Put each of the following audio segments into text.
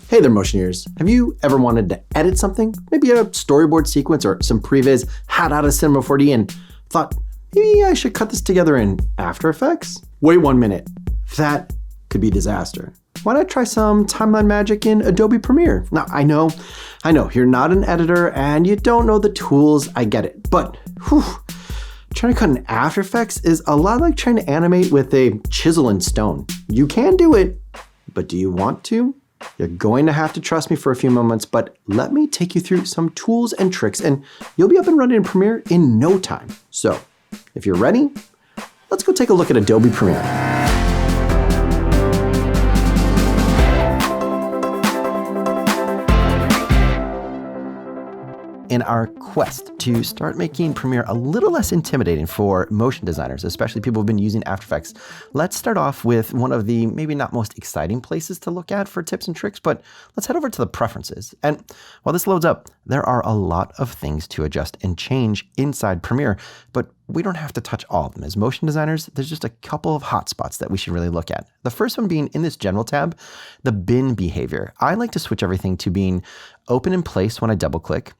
Hey there, Motioneers. Have you ever wanted to edit something? Maybe a storyboard sequence or some previs, had out of Cinema 4D and thought, maybe I should cut this together in After Effects? Wait 1 minute. That could be a disaster. Why not try some timeline magic in Adobe Premiere? Now, I know, you're not an editor and you don't know the tools, I get it. But, trying to cut in After Effects is a lot like trying to animate with a chisel and stone. You can do it, but do you want to? You're going to have to trust me for a few moments, but let me take you through some tools and tricks and you'll be up and running in Premiere in no time. So, if you're ready, let's go take a look at Adobe Premiere. In our quest to start making Premiere a little less intimidating for motion designers, especially people who've been using After Effects, let's start off with one of the maybe not most exciting places to look at for tips and tricks, but let's head over to the preferences. And while this loads up, there are a lot of things to adjust and change inside Premiere, but we don't have to touch all of them. As motion designers, there's just a couple of hotspots that we should really look at. The first one being in this general tab, the bin behavior. I like to switch everything to being open in place when I double click,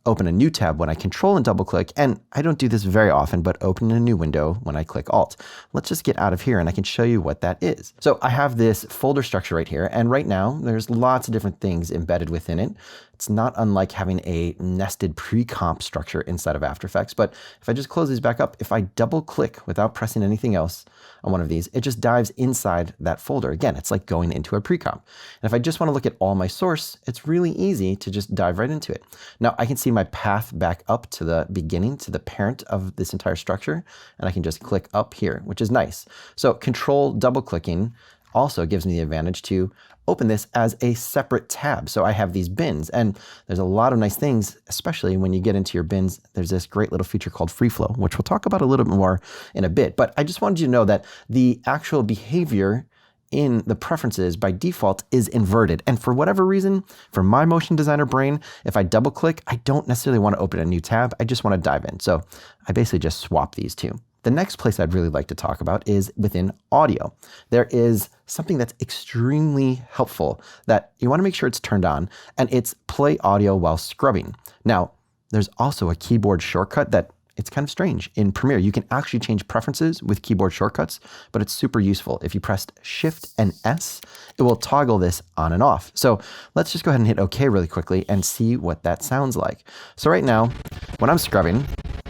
open a new tab when I control and double click, and I don't do this very often, but open a new window when I click Alt. Let's just get out of here and I can show you what that is. So I have this folder structure right here, and right now there's lots of different things embedded within it. It's not unlike having a nested pre-comp structure inside of After Effects, but if I just close these back up, if I double click without pressing anything else on one of these, it just dives inside that folder. Again, it's like going into a pre-comp. And if I just want to look at all my source, it's really easy to just dive right into it. Now I can see my path back up to the beginning, to the parent of this entire structure, and I can just click up here, which is nice. So control double clicking also gives me the advantage to open this as a separate tab. So I have these bins, and there's a lot of nice things, especially when you get into your bins. There's this great little feature called Freeform, which we'll talk about a little bit more in a bit. But I just wanted you to know that the actual behavior in the preferences by default is inverted. And for whatever reason, for my motion designer brain, if I double click, I don't necessarily want to open a new tab. I just want to dive in. So I basically just swap these two. The next place I'd really like to talk about is within audio. There is something that's extremely helpful that you want to make sure it's turned on, and it's play audio while scrubbing. Now, there's also a keyboard shortcut that it's kind of strange. In Premiere, you can actually change preferences with keyboard shortcuts, but it's super useful. If you pressed Shift and S, it will toggle this on and off. So let's just go ahead and hit OK really quickly and see what that sounds like. So right now, when I'm scrubbing,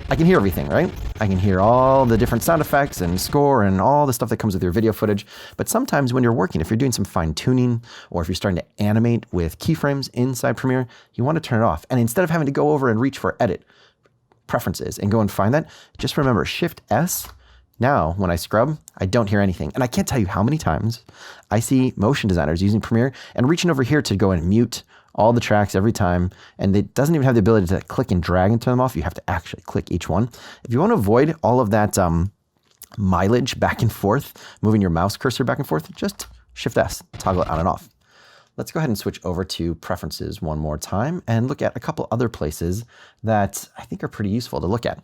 I can hear everything, right? I can hear all the different sound effects and score and all the stuff that comes with your video footage. But sometimes when you're working, if you're doing some fine tuning or if you're starting to animate with keyframes inside Premiere, you want to turn it off. And instead of having to go over and reach for Edit, Preferences, and go and find that, just remember Shift S. Now, when I scrub, I don't hear anything. And I can't tell you how many times I see motion designers using Premiere and reaching over here to go and mute all the tracks every time, and it doesn't even have the ability to click and drag and turn them off. You have to actually click each one. If you want to avoid all of that mileage back and forth, moving your mouse cursor back and forth, just Shift S, toggle it on and off. Let's go ahead and switch over to preferences one more time and look at a couple other places that I think are pretty useful to look at.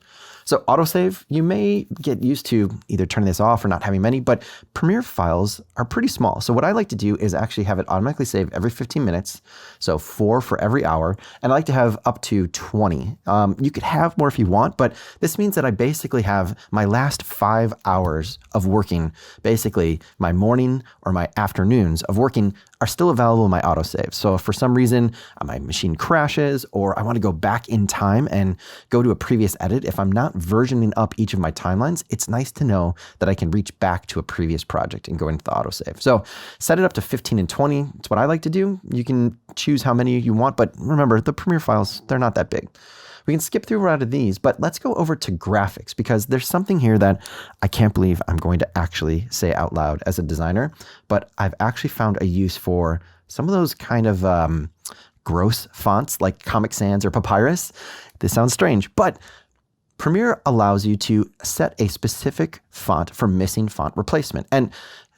So autosave, you may get used to either turning this off or not having many, but Premiere files are pretty small. So what I like to do is actually have it automatically save every 15 minutes. So 4 for every hour. And I like to have up to 20. You could have more if you want, but this means that I basically have my last 5 hours of working, basically my morning or my afternoons of working are still available in my autosave. So if for some reason my machine crashes or I want to go back in time and go to a previous edit, if I'm not versioning up each of my timelines, it's nice to know that I can reach back to a previous project and go into the autosave. So set it up to 15 and 20. It's what I like to do. You can choose how many you want, but remember the Premiere files, they're not that big. We can skip through out of these, but let's go over to graphics because there's something here that I can't believe I'm going to actually say out loud as a designer, but I've actually found a use for some of those kind of gross fonts like Comic Sans or Papyrus. This sounds strange, but Premiere allows you to set a specific font for missing font replacement. And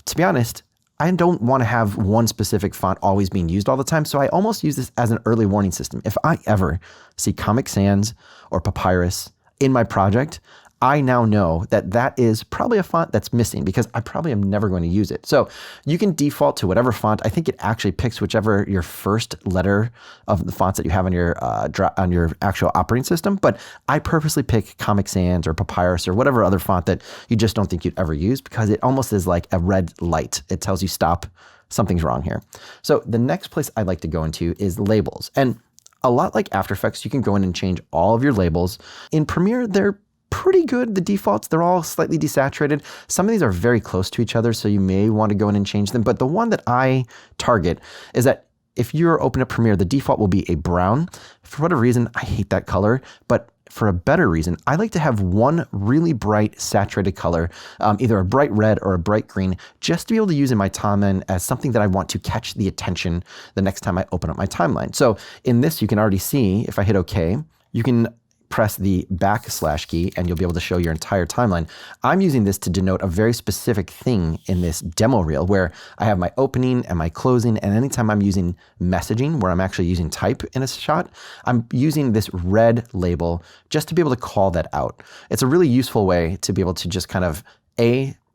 to be honest, I don't want to have one specific font always being used all the time. So I almost use this as an early warning system. If I ever see Comic Sans or Papyrus in my project, I now know that that is probably a font that's missing because I probably am never going to use it. So you can default to whatever font. I think it actually picks whichever your first letter of the fonts that you have on your actual operating system. But I purposely pick Comic Sans or Papyrus or whatever other font that you just don't think you'd ever use because it almost is like a red light. It tells you stop, something's wrong here. So the next place I'd like to go into is labels. And a lot like After Effects, you can go in and change all of your labels. In Premiere, they're pretty good. The defaults, they're all slightly desaturated. Some of these are very close to each other, so you may want to go in and change them. But the one that I target is that if you're opening up Premiere, the default will be a brown. For whatever reason, I hate that color, but for a better reason, I like to have one really bright saturated color, either a bright red or a bright green, just to be able to use in my timeline as something that I want to catch the attention the next time I open up my timeline. So in this, you can already see, if I hit OK, you can press the / key and you'll be able to show your entire timeline. I'm using this to denote a very specific thing in this demo reel where I have my opening and my closing, and anytime I'm using messaging where I'm actually using type in a shot, I'm using this red label just to be able to call that out. It's a really useful way to be able to just kind of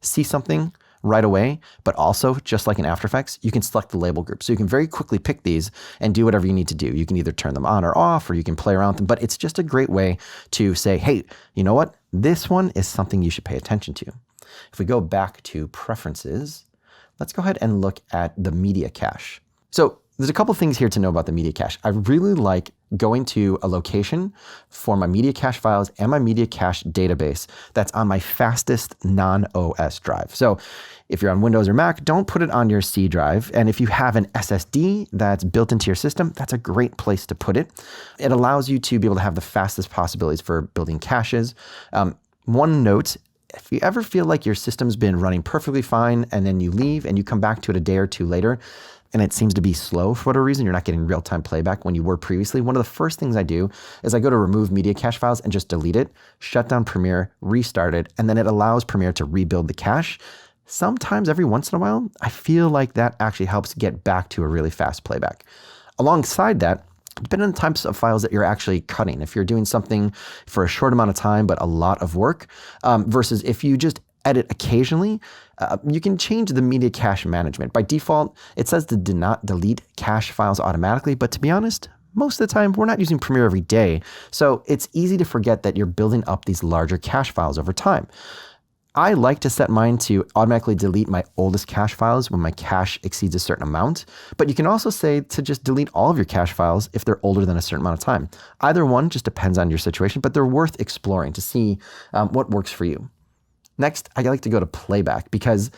see something right away, but also just like in After Effects, you can select the label group. So you can very quickly pick these and do whatever you need to do. You can either turn them on or off, or you can play around with them, but it's just a great way to say, hey, you know what? This one is something you should pay attention to. If we go back to preferences, let's go ahead and look at the media cache. So there's a couple things here to know about the media cache. I really like going to a location for my media cache files and my media cache database that's on my fastest non-OS drive. So if you're on Windows or Mac, don't put it on your C drive. And if you have an SSD that's built into your system, that's a great place to put it. It allows you to be able to have the fastest possibilities for building caches. One note, if you ever feel like your system's been running perfectly fine and then you leave and you come back to it a day or two later, and it seems to be slow for whatever reason, you're not getting real-time playback when you were previously, one of the first things I do is I go to remove media cache files and just delete it, shut down Premiere, restart it, and then it allows Premiere to rebuild the cache. Sometimes every once in a while, I feel like that actually helps get back to a really fast playback. Alongside that, depending on the types of files that you're actually cutting, if you're doing something for a short amount of time but a lot of work, versus if you just edit occasionally, you can change the media cache management. By default, it says to do not delete cache files automatically, but to be honest, most of the time we're not using Premiere every day, so it's easy to forget that you're building up these larger cache files over time. I like to set mine to automatically delete my oldest cache files when my cache exceeds a certain amount, but you can also say to just delete all of your cache files if they're older than a certain amount of time. Either one just depends on your situation, but they're worth exploring to see what works for you. Next, I like to go to playback because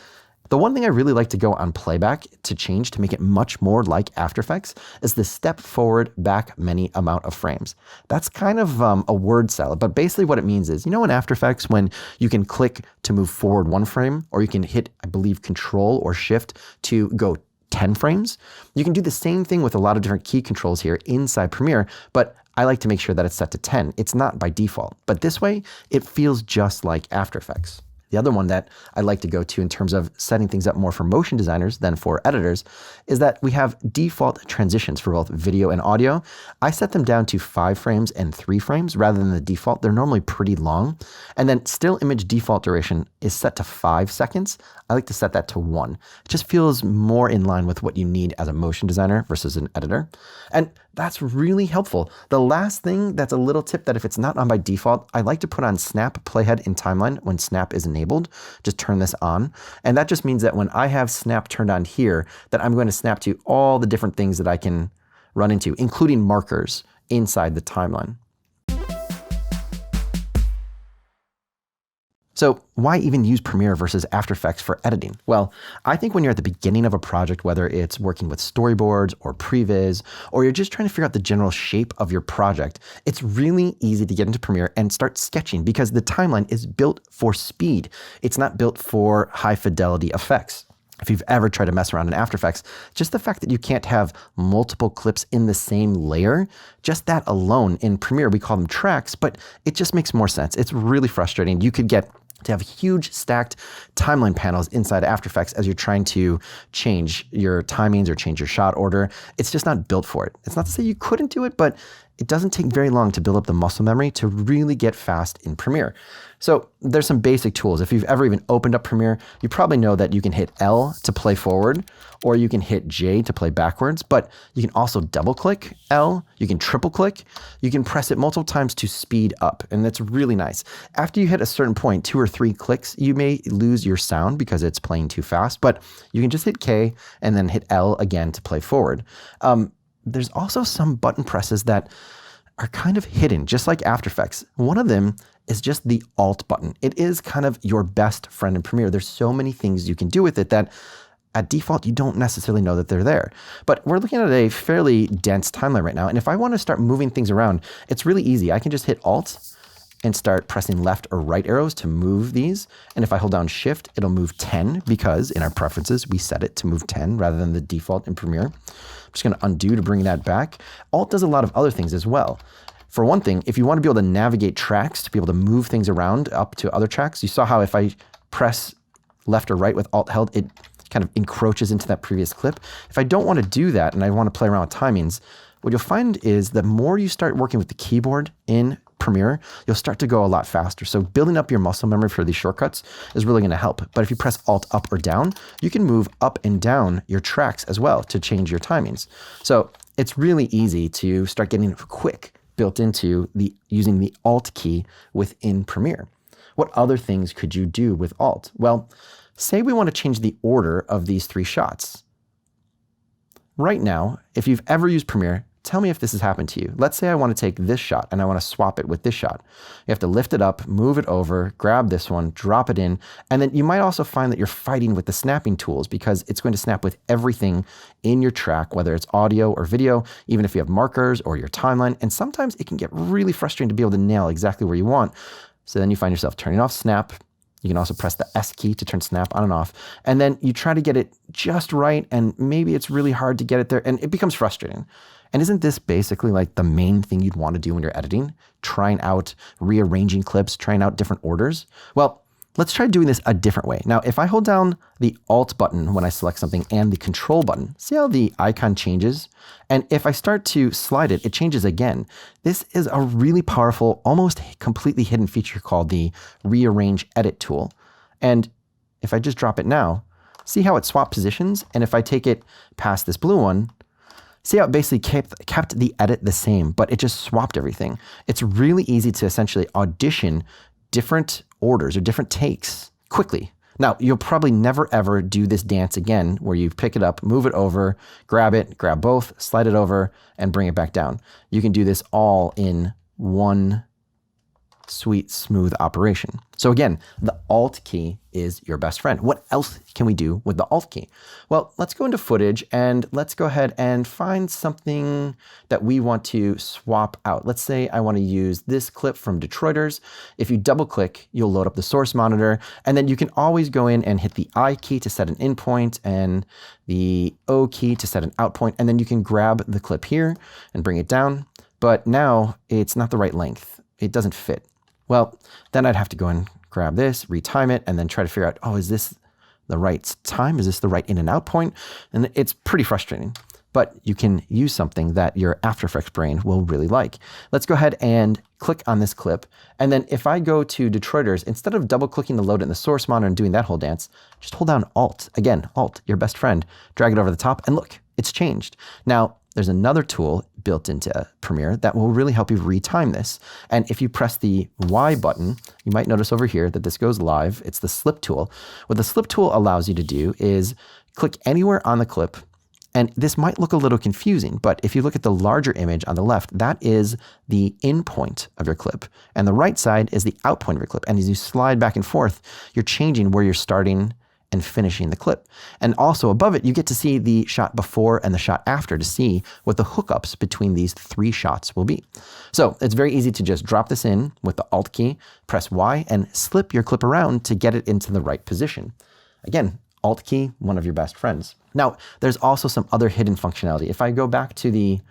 the one thing I really like to go on playback to change to make it much more like After Effects is the step forward back many amount of frames. That's kind of a word salad, but basically what it means is, you know in After Effects when you can click to move forward 1 frame, or you can hit, I believe, Control or Shift to go 10 frames? You can do the same thing with a lot of different key controls here inside Premiere, but I like to make sure that it's set to 10. It's not by default, but this way it feels just like After Effects. The other one that I like to go to in terms of setting things up more for motion designers than for editors is that we have default transitions for both video and audio. I set them down to 5 frames and 3 frames rather than the default. They're normally pretty long. And then still image default duration is set to 5 seconds. I like to set that to 1. It just feels more in line with what you need as a motion designer versus an editor. And that's really helpful. The last thing that's a little tip that if it's not on by default, I like to put on Snap Playhead in Timeline when Snap is enabled. Just turn this on. And that just means that when I have Snap turned on here, that I'm going to snap to all the different things that I can run into, including markers inside the timeline. So why even use Premiere versus After Effects for editing? Well, I think when you're at the beginning of a project, whether it's working with storyboards or previs, or you're just trying to figure out the general shape of your project, it's really easy to get into Premiere and start sketching because the timeline is built for speed. It's not built for high fidelity effects. If you've ever tried to mess around in After Effects, just the fact that you can't have multiple clips in the same layer, just that alone, in Premiere we call them tracks, but it just makes more sense. It's really frustrating. You could get to have huge stacked timeline panels inside After Effects as you're trying to change your timings or change your shot order. It's just not built for it. It's not to say you couldn't do it, but it doesn't take very long to build up the muscle memory to really get fast in Premiere. So there's some basic tools. If you've ever even opened up Premiere, you probably know that you can hit L to play forward, or you can hit J to play backwards, but you can also double click L, you can triple click, you can press it multiple times to speed up, and that's really nice. After you hit a certain point, 2 or 3 clicks, you may lose your sound because it's playing too fast, but you can just hit K and then hit L again to play forward. There's also some button presses that are kind of hidden, just like After Effects. One of them is just the Alt button. It is kind of your best friend in Premiere. There's so many things you can do with it that at default, you don't necessarily know that they're there. But we're looking at a fairly dense timeline right now. And if I want to start moving things around, it's really easy. I can just hit Alt and start pressing left or right arrows to move these. And if I hold down Shift, it'll move 10 because in our preferences, we set it to move 10 rather than the default in Premiere. I'm just going to undo to bring that back. Alt does a lot of other things as well. For one thing, if you want to be able to navigate tracks, to be able to move things around up to other tracks, you saw how if I press left or right with Alt held, it kind of encroaches into that previous clip. If I don't want to do that and I want to play around with timings, what you'll find is the more you start working with the keyboard in Premiere, you'll start to go a lot faster. So building up your muscle memory for these shortcuts is really going to help. But if you press Alt up or down, you can move up and down your tracks as well to change your timings. So it's really easy to start getting quick built into using the Alt key within Premiere. What other things could you do with Alt? Well, say we want to change the order of these 3 shots. Right now, if you've ever used Premiere, tell me if this has happened to you. Let's say I want to take this shot and I want to swap it with this shot. You have to lift it up, move it over, grab this one, drop it in, and then you might also find that you're fighting with the snapping tools because it's going to snap with everything in your track, whether it's audio or video, even if you have markers or your timeline. And sometimes it can get really frustrating to be able to nail exactly where you want. So then you find yourself turning off snap. You can also press the S key to turn snap on and off. And then you try to get it just right, and maybe it's really hard to get it there, and it becomes frustrating. And isn't this basically like the main thing you'd want to do when you're editing? Trying out rearranging clips, trying out different orders? Well, let's try doing this a different way. Now, if I hold down the Alt button when I select something and the Control button, see how the icon changes? And if I start to slide it, it changes again. This is a really powerful, almost completely hidden feature called the Rearrange Edit tool. And if I just drop it now, see how it swapped positions? And if I take it past this blue one, see how it basically kept the edit the same, but it just swapped everything. It's really easy to essentially audition different orders or different takes quickly. Now, you'll probably never ever do this dance again where you pick it up, move it over, grab both, slide it over, and bring it back down. You can do this all in one sweet, smooth operation. So again, the Alt key is your best friend. What else can we do with the Alt key? Well, let's go into footage and let's go ahead and find something that we want to swap out. Let's say I want to use this clip from Detroiters. If you double click, you'll load up the source monitor, and then you can always go in and hit the I key to set an in point and the O key to set an out point, and then you can grab the clip here and bring it down. But now it's not the right length. It doesn't fit. Well, then I'd have to go and grab this, retime it, and then try to figure out, oh, is this the right time? Is this the right in and out point? And it's pretty frustrating, but you can use something that your After Effects brain will really like. Let's go ahead and click on this clip. And then if I go to Detroiters, instead of double clicking to load it in the source monitor and doing that whole dance, just hold down Alt. Again, Alt, your best friend. Drag it over the top and look, it's changed. Now, there's another tool built into Premiere that will really help you retime this. And if you press the Y button, you might notice over here that this goes live. It's the slip tool. What the slip tool allows you to do is click anywhere on the clip. And this might look a little confusing, but if you look at the larger image on the left, that is the in point of your clip. And the right side is the out point of your clip. And as you slide back and forth, you're changing where you're starting and finishing the clip. And also above it, you get to see the shot before and the shot after to see what the hookups between these 3 shots will be. So it's very easy to just drop this in with the Alt key, press Y, and slip your clip around to get it into the right position. Again, Alt key, one of your best friends. Now, there's also some other hidden functionality. If I go back to the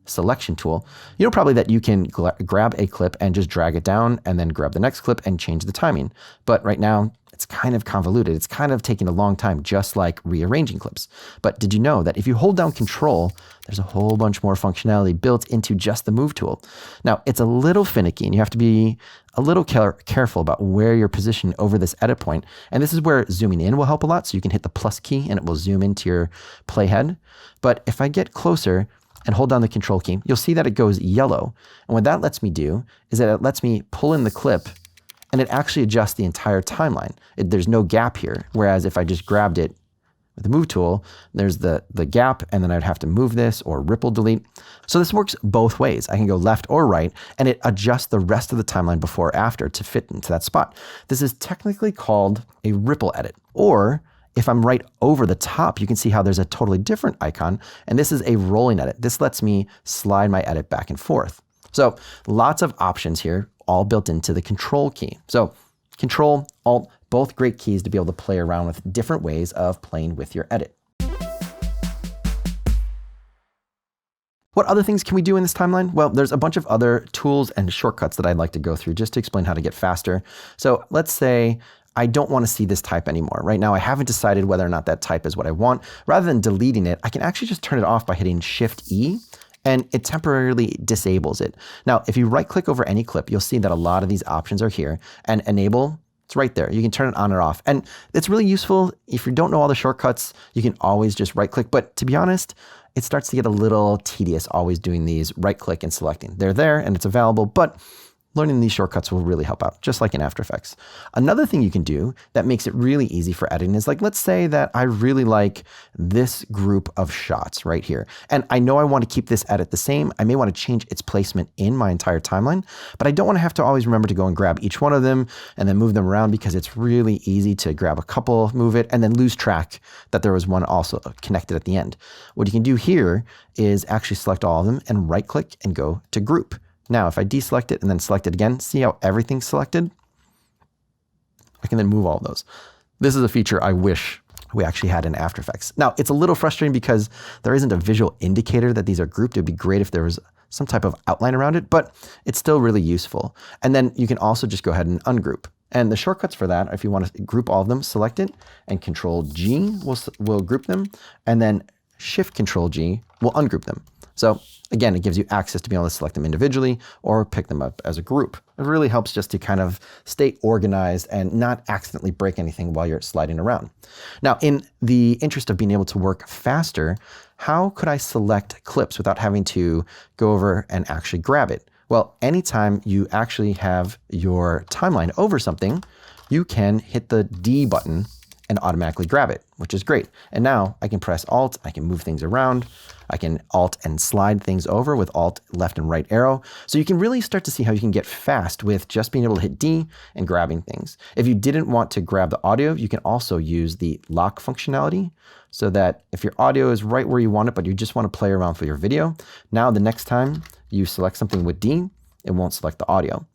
selection tool, you know probably that you can grab a clip and just drag it down and then grab the next clip and change the timing. But right now, it's kind of convoluted. It's kind of taking a long time, just like rearranging clips. But did you know that if you hold down Control, there's a whole bunch more functionality built into just the Move tool. Now, it's a little finicky, and you have to be a little careful about where you're positioned over this edit point. And this is where zooming in will help a lot. So you can hit the plus key and it will zoom into your playhead. But if I get closer and hold down the Control key, you'll see that it goes yellow. And what that lets me do is that it lets me pull in the clip and it actually adjusts the entire timeline. There's no gap here. Whereas if I just grabbed it with the Move tool, there's the gap, and then I'd have to move this or ripple delete. So this works both ways. I can go left or right, and it adjusts the rest of the timeline before or after to fit into that spot. This is technically called a ripple edit. Or if I'm right over the top, you can see how there's a totally different icon, and this is a rolling edit. This lets me slide my edit back and forth. So lots of options here, all built into the Control key. So Control, Alt, both great keys to be able to play around with different ways of playing with your edit. What other things can we do in this timeline? Well, there's a bunch of other tools and shortcuts that I'd like to go through just to explain how to get faster. So let's say I don't want to see this type anymore. Right now, I haven't decided whether or not that type is what I want. Rather than deleting it, I can actually just turn it off by hitting Shift-E, and it temporarily disables it. Now, if you right-click over any clip, you'll see that a lot of these options are here, and Enable, it's right there. You can turn it on or off. And it's really useful. If you don't know all the shortcuts, you can always just right-click. But to be honest, it starts to get a little tedious always doing these right-click and selecting. They're there and it's available, but learning these shortcuts will really help out, just like in After Effects. Another thing you can do that makes it really easy for editing is, like, let's say that I really like this group of shots right here. And I know I want to keep this edit the same. I may want to change its placement in my entire timeline, but I don't want to have to always remember to go and grab each one of them and then move them around, because it's really easy to grab a couple, move it, and then lose track that there was one also connected at the end. What you can do here is actually select all of them and right-click and go to Group. Now, if I deselect it and then select it again, see how everything's selected? I can then move all of those. This is a feature I wish we actually had in After Effects. Now, it's a little frustrating because there isn't a visual indicator that these are grouped. It'd be great if there was some type of outline around it, but it's still really useful. And then you can also just go ahead and ungroup. And the shortcuts for that, if you want to group all of them, select it, and Control-G will group them, and then Shift-Control-G will ungroup them. So again, it gives you access to be able to select them individually or pick them up as a group. It really helps just to kind of stay organized and not accidentally break anything while you're sliding around. Now, in the interest of being able to work faster, how could I select clips without having to go over and actually grab it? Well, anytime you actually have your timeline over something, you can hit the D button and automatically grab it, which is great. And now I can press Alt, I can move things around, I can Alt and slide things over with Alt, left and right arrow. So you can really start to see how you can get fast with just being able to hit D and grabbing things. If you didn't want to grab the audio, you can also use the lock functionality, so that if your audio is right where you want it, but you just want to play around for your video, now the next time you select something with D, it won't select the audio.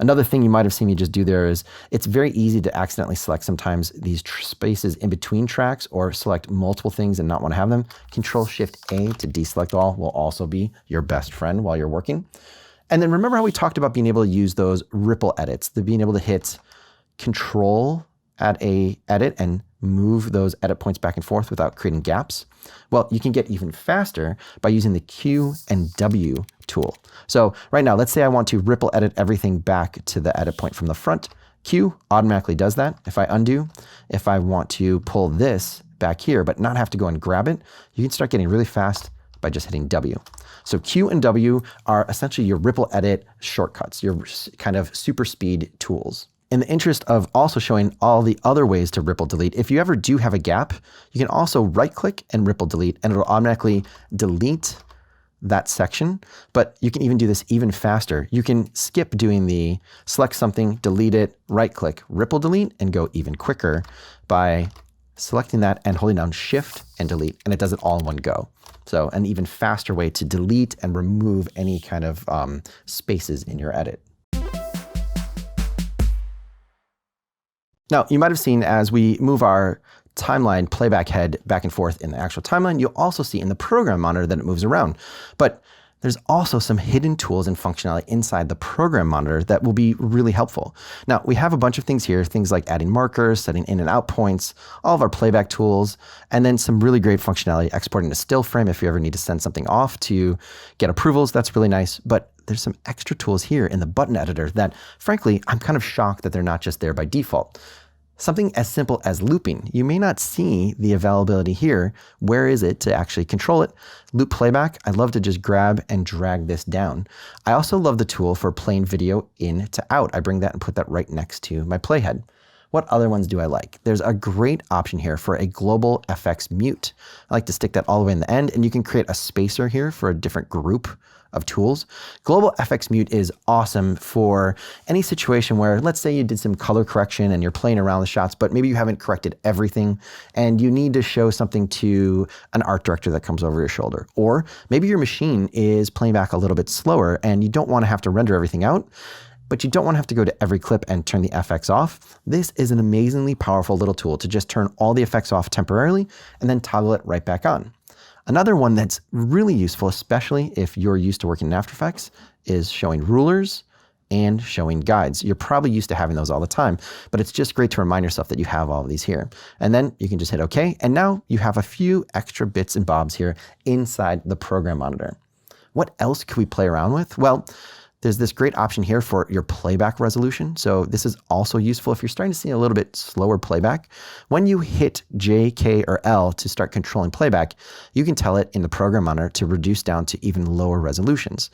Another thing you might have seen me just do there is it's very easy to accidentally select sometimes these spaces in between tracks, or select multiple things and not want to have them. Control-Shift-A to deselect all will also be your best friend while you're working. And then remember how we talked about being able to use those ripple edits, the being able to hit Control at a edit and move those edit points back and forth without creating gaps? Well, you can get even faster by using the Q and W tool. So right now, let's say I want to ripple edit everything back to the edit point from the front. Q automatically does that. If I undo, if I want to pull this back here, but not have to go and grab it, you can start getting really fast by just hitting W. So Q and W are essentially your ripple edit shortcuts, your kind of super speed tools. In the interest of also showing all the other ways to ripple delete, if you ever do have a gap, you can also right-click and ripple delete, and it'll automatically delete that section. But you can even do this even faster. You can skip doing the select something, delete it, right-click, ripple delete, and go even quicker by selecting that and holding down Shift and delete, and it does it all in one go. So an even faster way to delete and remove any kind of spaces in your edit. Now, you might have seen as we move our timeline playback head back and forth in the actual timeline, you'll also see in the program monitor that it moves around. But There's also some hidden tools and functionality inside the program monitor that will be really helpful. Now, we have a bunch of things here, things like adding markers, setting in and out points, all of our playback tools, and then some really great functionality exporting to still frame if you ever need to send something off to get approvals. That's really nice. But there's some extra tools here in the button editor that, frankly, I'm kind of shocked that they're not just there by default. Something as simple as looping. You may not see the availability here. Where is it to actually control it? Loop playback, I love to just grab and drag this down. I also love the tool for playing video in to out. I bring that and put that right next to my playhead. What other ones do I like? There's a great option here for a global FX mute. I like to stick that all the way in the end, and you can create a spacer here for a different group of tools. Global FX mute is awesome for any situation where, let's say you did some color correction and you're playing around the shots, but maybe you haven't corrected everything and you need to show something to an art director that comes over your shoulder. Or maybe your machine is playing back a little bit slower and you don't want to have to render everything out, but you don't want to have to go to every clip and turn the FX off. This is an amazingly powerful little tool to just turn all the effects off temporarily and then toggle it right back on. Another one that's really useful, especially if you're used to working in After Effects, is showing rulers and showing guides. You're probably used to having those all the time, but it's just great to remind yourself that you have all of these here. And then you can just hit OK, and now you have a few extra bits and bobs here inside the program monitor. What else could we play around with? Well, there's this great option here for your playback resolution. So this is also useful if you're starting to see a little bit slower playback. When you hit J, K, or L to start controlling playback, you can tell it in the program monitor to reduce down to even lower resolutions.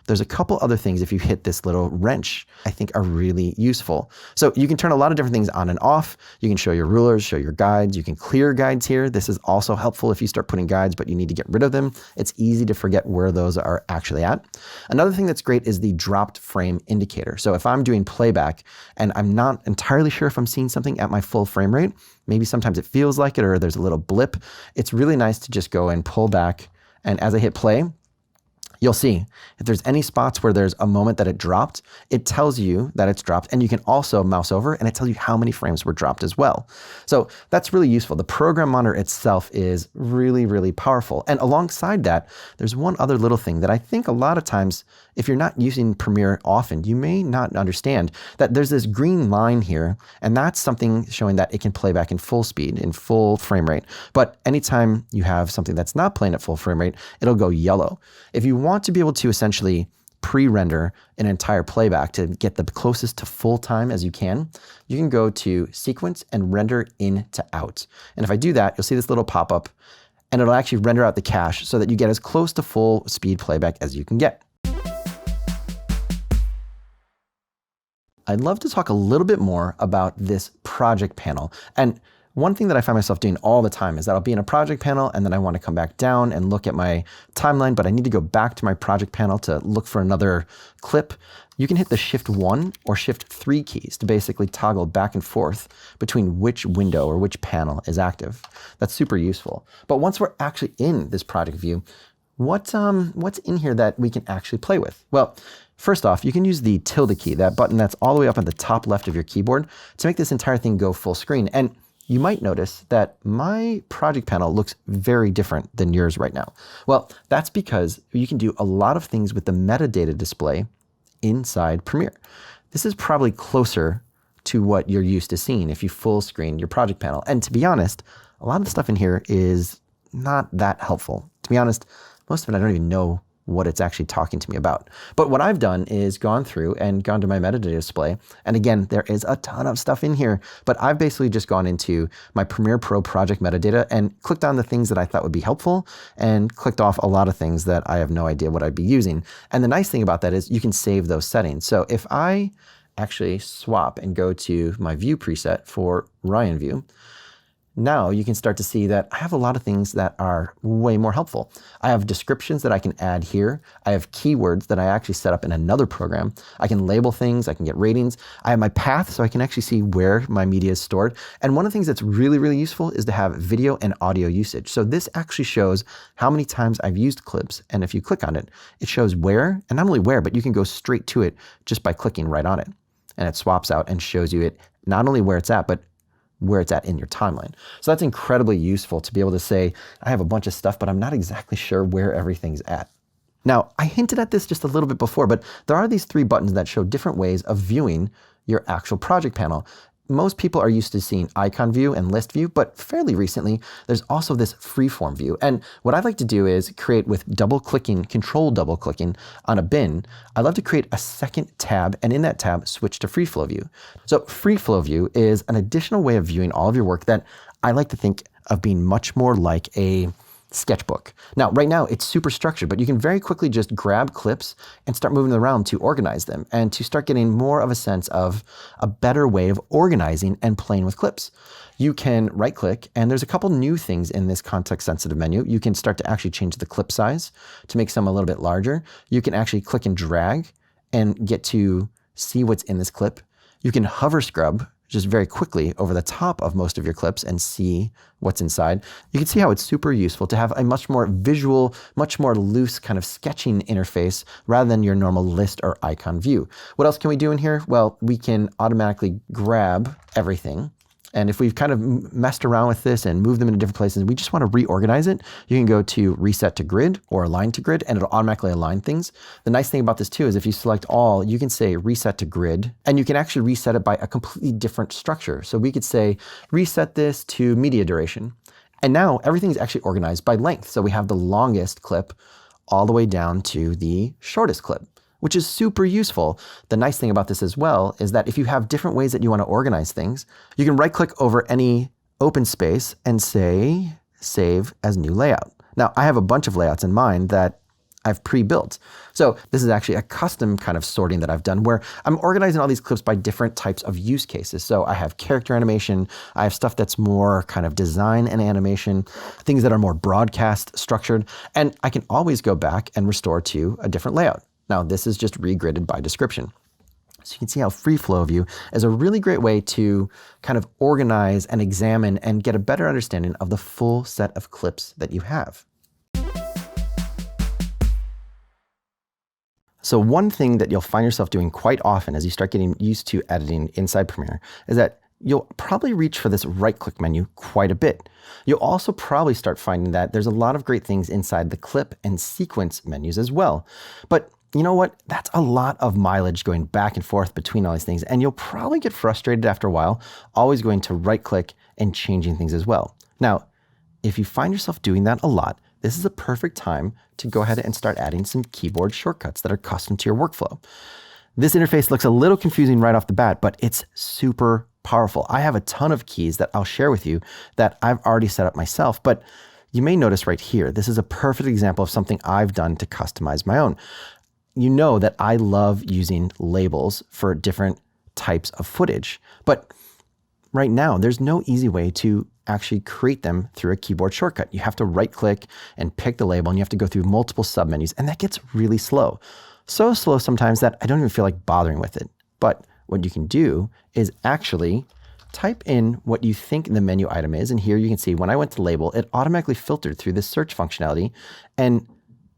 There's a couple other things if you hit this little wrench I think are really useful. So you can turn a lot of different things on and off. You can show your rulers, show your guides. You can clear guides here. This is also helpful if you start putting guides, but you need to get rid of them. It's easy to forget where those are actually at. Another thing that's great is the dropped frame indicator. So if I'm doing playback and I'm not entirely sure if I'm seeing something at my full frame rate, maybe sometimes it feels like it or there's a little blip, it's really nice to just go and pull back. And as I hit play, you'll see if there's any spots where there's a moment that it dropped, it tells you that it's dropped, and you can also mouse over and it tells you how many frames were dropped as well. So that's really useful. The program monitor itself is really, really powerful. And alongside that, there's one other little thing that I think a lot of times, if you're not using Premiere often, you may not understand that there's this green line here, and that's something showing that it can play back in full speed, in full frame rate. But anytime you have something that's not playing at full frame rate, it'll go yellow. If you want to be able to essentially pre-render an entire playback to get the closest to full time as you can go to sequence and render in to out. And if I do that, you'll see this little pop-up and it'll actually render out the cache so that you get as close to full speed playback as you can get. I'd love to talk a little bit more about this project panel. And one thing that I find myself doing all the time is that I'll be in a project panel and then I want to come back down and look at my timeline, but I need to go back to my project panel to look for another clip. You can hit the Shift 1 or Shift 3 keys to basically toggle back and forth between which window or which panel is active. That's super useful. But once we're actually in this project view, what's in here that we can actually play with? Well, first off, you can use the tilde key, that button that's all the way up at the top left of your keyboard, to make this entire thing go full screen. And you might notice that my project panel looks very different than yours right now. Well, that's because you can do a lot of things with the metadata display inside Premiere. This is probably closer to what you're used to seeing if you full screen your project panel. And to be honest, a lot of the stuff in here is not that helpful. To be honest, most of it I don't even know what it's actually talking to me about. But what I've done is gone through and gone to my metadata display. And again, there is a ton of stuff in here, but I've basically just gone into my Premiere Pro project metadata and clicked on the things that I thought would be helpful and clicked off a lot of things that I have no idea what I'd be using. And the nice thing about that is you can save those settings. So if I actually swap and go to my view preset for Ryan view, now you can start to see that I have a lot of things that are way more helpful. I have descriptions that I can add here. I have keywords that I actually set up in another program. I can label things, I can get ratings. I have my path, so I can actually see where my media is stored. And one of the things that's really, really useful is to have video and audio usage. So this actually shows how many times I've used clips. And if you click on it, it shows where, and not only where, but you can go straight to it just by clicking right on it. And it swaps out and shows you it not only where it's at, but where it's at in your timeline. So that's incredibly useful to be able to say, I have a bunch of stuff, but I'm not exactly sure where everything's at. Now, I hinted at this just a little bit before, but there are these 3 buttons that show different ways of viewing your actual project panel. Most people are used to seeing icon view and list view, but fairly recently, there's also this freeform view. And what I like to do is create with control double clicking on a bin. I love to create a second tab, and in that tab, switch to free flow view. So free flow view is an additional way of viewing all of your work that I like to think of being much more like a sketchbook. Now, right now it's super structured, but you can very quickly just grab clips and start moving them around to organize them and to start getting more of a sense of a better way of organizing and playing with clips. You can right click, and there's a couple new things in this context sensitive menu. You can start to actually change the clip size to make some a little bit larger. You can actually click and drag and get to see what's in this clip. You can hover scrub just very quickly over the top of most of your clips and see what's inside. You can see how it's super useful to have a much more visual, much more loose kind of sketching interface rather than your normal list or icon view. What else can we do in here? Well, we can automatically grab everything. And if we've kind of messed around with this and moved them into different places, we just want to reorganize it, you can go to reset to grid or align to grid, and it'll automatically align things. The nice thing about this too is if you select all, you can say reset to grid, and you can actually reset it by a completely different structure. So we could say reset this to media duration. And now everything is actually organized by length. So we have the longest clip all the way down to the shortest clip, which is super useful. The nice thing about this as well is that if you have different ways that you want to organize things, you can right click over any open space and say, save as new layout. Now, I have a bunch of layouts in mind that I've pre-built. So this is actually a custom kind of sorting that I've done where I'm organizing all these clips by different types of use cases. So I have character animation, I have stuff that's more kind of design and animation, things that are more broadcast structured, and I can always go back and restore to a different layout. Now, this is just regridded by description. So you can see how free flow view is a really great way to kind of organize and examine and get a better understanding of the full set of clips that you have. So one thing that you'll find yourself doing quite often as you start getting used to editing inside Premiere is that you'll probably reach for this right-click menu quite a bit. You'll also probably start finding that there's a lot of great things inside the clip and sequence menus as well. But you know what? That's a lot of mileage going back and forth between all these things, and you'll probably get frustrated after a while, always going to right-click and changing things as well. Now, if you find yourself doing that a lot, this is a perfect time to go ahead and start adding some keyboard shortcuts that are custom to your workflow. This interface looks a little confusing right off the bat, but it's super powerful. I have a ton of keys that I'll share with you that I've already set up myself, but you may notice right here, this is a perfect example of something I've done to customize my own. You know that I love using labels for different types of footage, but right now there's no easy way to actually create them through a keyboard shortcut. You have to right click and pick the label, and you have to go through multiple submenus, and that gets really slow. So slow sometimes that I don't even feel like bothering with it. But what you can do is actually type in what you think the menu item is. And here you can see when I went to label, it automatically filtered through this search functionality and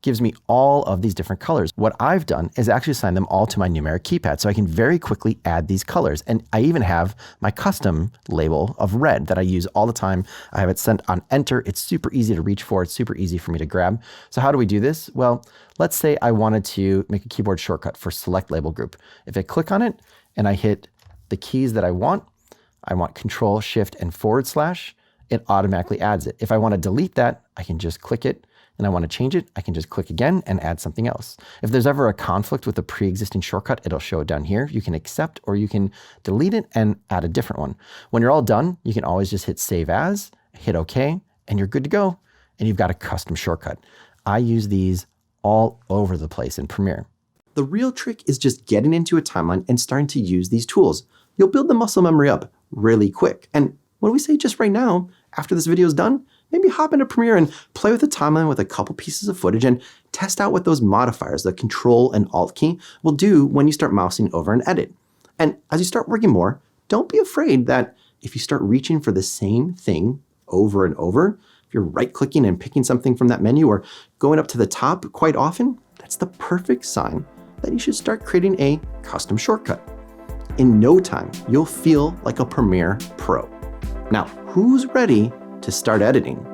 gives me all of these different colors. What I've done is actually assign them all to my numeric keypad so I can very quickly add these colors. And I even have my custom label of red that I use all the time. I have it sent on enter. It's super easy to reach for. It's super easy for me to grab. So how do we do this? Well, let's say I wanted to make a keyboard shortcut for select label group. If I click on it and I hit the keys that I want Control, Shift, and /, it automatically adds it. If I want to delete that, I can just click it. And I want to change it, I can just click again and add something else. If there's ever a conflict with a pre-existing shortcut, it'll show it down here. You can accept or you can delete it and add a different one. When you're all done, you can always just hit Save As, hit OK, and you're good to go. And you've got a custom shortcut. I use these all over the place in Premiere. The real trick is just getting into a timeline and starting to use these tools. You'll build the muscle memory up really quick. And when we say just right now, after this video is done, maybe hop into Premiere and play with the timeline with a couple pieces of footage and test out what those modifiers, the Control and Alt key, will do when you start mousing over an edit. And as you start working more, don't be afraid that if you start reaching for the same thing over and over, if you're right-clicking and picking something from that menu or going up to the top quite often, that's the perfect sign that you should start creating a custom shortcut. In no time, you'll feel like a Premiere Pro. Now, who's ready to start editing?